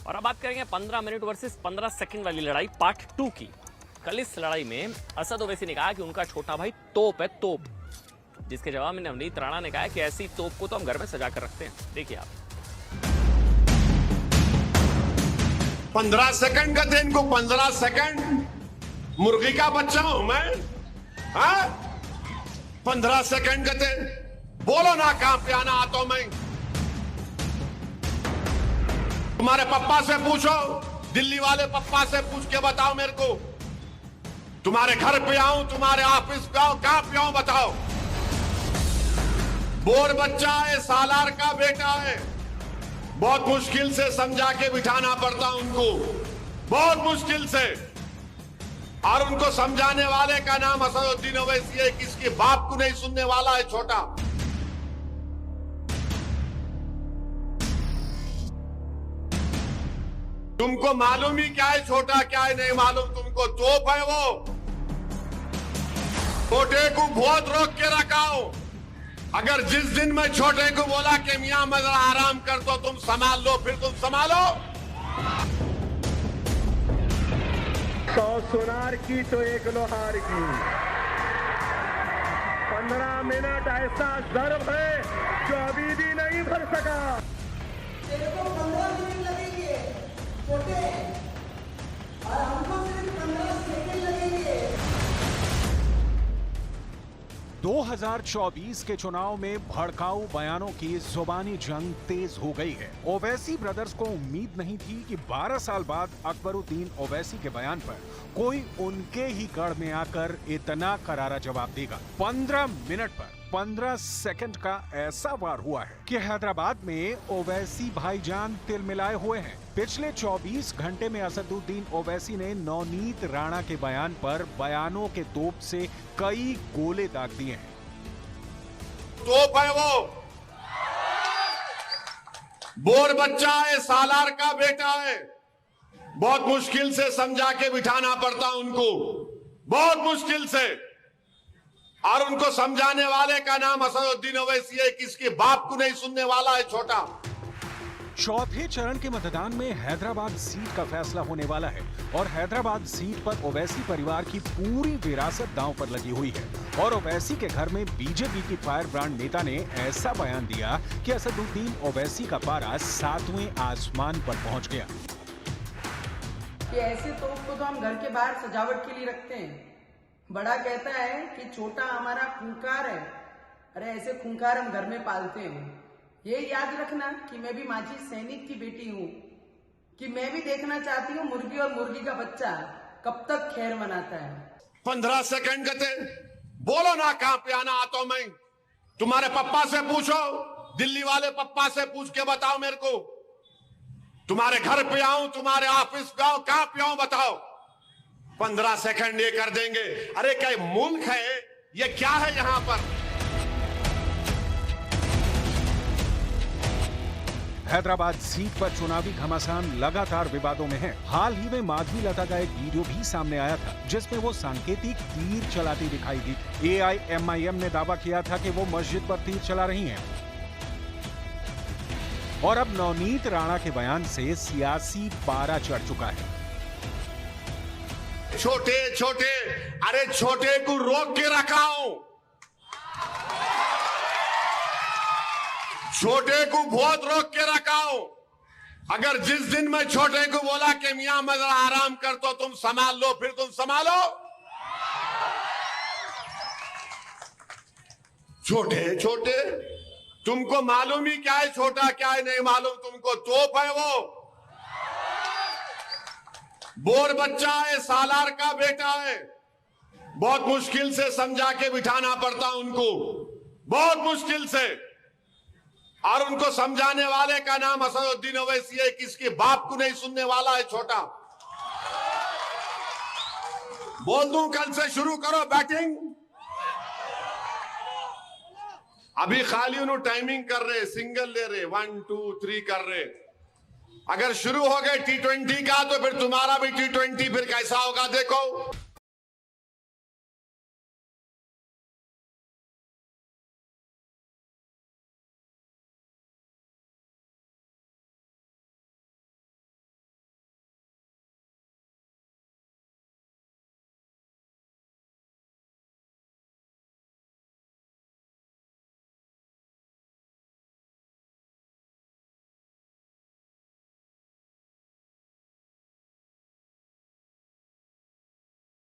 और अब बात करेंगे 15 मिनट वर्सेस 15 सेकंड वाली लड़ाई पार्ट 2 की। कल इस लड़ाई में असद ओवैसी ने कहा कि उनका छोटा भाई तोप है, तोप, जिसके जवाब में नवनीत राणा ने कहा कि ऐसी तोप को तो हम घर में सजा कर रखते हैं। देखिए आप। 15 सेकंड का दिन को 15 सेकंड मुर्गी का बच्चा हूं मैं। हाँ 15 सेकंड का दिन बोलो ना, कहां पे आना आता हूं मैं। तुम्हारे पप्पा से पूछो, दिल्ली वाले पप्पा से पूछ के बताओ मेरे को। तुम्हारे घर पे आऊं, तुम्हारे ऑफिस पे आऊं, कहां पे आऊं बताओ। बोर बच्चा है, सालार का बेटा है, बहुत मुश्किल से समझा के बिठाना पड़ता उनको, बहुत मुश्किल से। और उनको समझाने वाले का नाम असदुद्दीन ओवैसी है, किसके बाप को नहीं सुनने वाला है छोटा। तुमको मालूम ही क्या है छोटा, क्या है नहीं मालूम तुमको। तोप है वो। छोटे को बहुत रोक के रखा हूं। अगर जिस दिन मैं छोटे को बोला कि मियां मैं जरा आराम कर दो, तुम संभाल लो, फिर तुम संभालो। 100 सुनार की तो 1 लोहार की। 15 मिनट ऐसा ज़र्ब है जो अभी भी नहीं भर सका। तेरे को 15 मिनट लगेंगे छोटे, और हमको सिर्फ 15 सेकंड लगेंगे। 2024 के चुनाव में भड़काऊ बयानों की जुबानी जंग तेज हो गई है। ओवैसी ब्रदर्स को उम्मीद नहीं थी कि 12 साल बाद अकबरुद्दीन ओवैसी के बयान पर कोई उनके ही गढ़ में आकर इतना करारा जवाब देगा। 15 मिनट पर 15 सेकंड का ऐसा वार हुआ है कि हैदराबाद में ओवैसी भाईजान तिलमिलाए हुए हैं। पिछले 24 घंटे में असदुद्दीन ओवैसी ने नवनीत राणा के बयान पर बयानों के तोप से कई गोले दाग दिए हैं। तोप है वो। बोर बच्चा है, सालार का बेटा है, बहुत मुश्किल से समझा के बिठाना पड़ता उनको, बहुत मुश्किल से। और उनको समझाने वाले का नाम असदुद्दीन ओवैसी है, किसके बाप को नहीं सुनने वाला है छोटा। चौथे चरण के मतदान में हैदराबाद सीट का फैसला होने वाला है और हैदराबाद सीट पर ओवैसी परिवार की पूरी विरासत दांव पर लगी हुई है। और ओवैसी के घर में बीजेपी की फायर ब्रांड नेता ने ऐसा बयान दिया कि असदुद्दीन ओवैसी का पारा 7वें आसमान पर पहुंच गया। कि ऐसे तोप को तो हम घर के बाहर सजावट के लिए रखते हैं। बड़ा कहता है कि छोटा हमारा खूंखार है। अरे ऐसे खूंखार हम घर में पालते हैं। ये याद रखना कि मैं भी माजी सैनिक की बेटी हूँ, कि मैं भी देखना चाहती हूँ मुर्गी और मुर्गी का बच्चा कब तक खैर मनाता है। 15 सेकंड का थे बोलो ना, कहां पे आना आता हूं मैं। तुम्हारे पप्पा से पूछो, दिल्ली वाले पप्पा से पूछ के बताओ मेरे को। तुम्हारे घर पे आऊं, तुम्हारे ऑफिस पे आऊं, कहां पे आऊं बताओ। 15 सेकंड ये कर देंगे। अरे क्या मुल्क है ये, क्या है यहां पर। हैदराबाद सीट पर चुनावी घमासान लगातार विवादों में है। हाल ही में माधवी लता का एक वीडियो भी सामने आया था जिसमें वो सांकेतिक तीर चलाती दिखाई दी। AIMIM ने दावा किया था कि वो मस्जिद पर तीर चला रही हैं। और अब नवनीत राणा के बयान से सियासी पारा चढ़ चुका है। छोटे छोटे, अरे छोटे को रोक के रखा हूं। छोटे को बहुत रोक के रखा हूं। अगर जिस दिन मैं छोटे को बोला कि मियां मैं जरा आराम कर दो, तुम संभाल लो, फिर तुम संभालो। छोटे छोटे, तुमको मालूम ही क्या है छोटा, क्या है नहीं मालूम तुमको। तोप है वो। बोर बच्चा है, सालार का बेटा है, बहुत मुश्किल से समझा के बिठाना पड़ता उनको, बहुत मुश्किल से। और उनको समझाने वाले का नाम असदुद्दीन ओवैसी है, किसके बाप को नहीं सुनने वाला है छोटा। बोल दूं कल से शुरू करो बैटिंग। अभी खाली उन्होंने टाइमिंग कर रहे, सिंगल ले रहे, 1 2 3 कर रहे। अगर शुरू हो गए T20 का तो फिर तुम्हारा भी T20 फिर कैसा होगा देखो।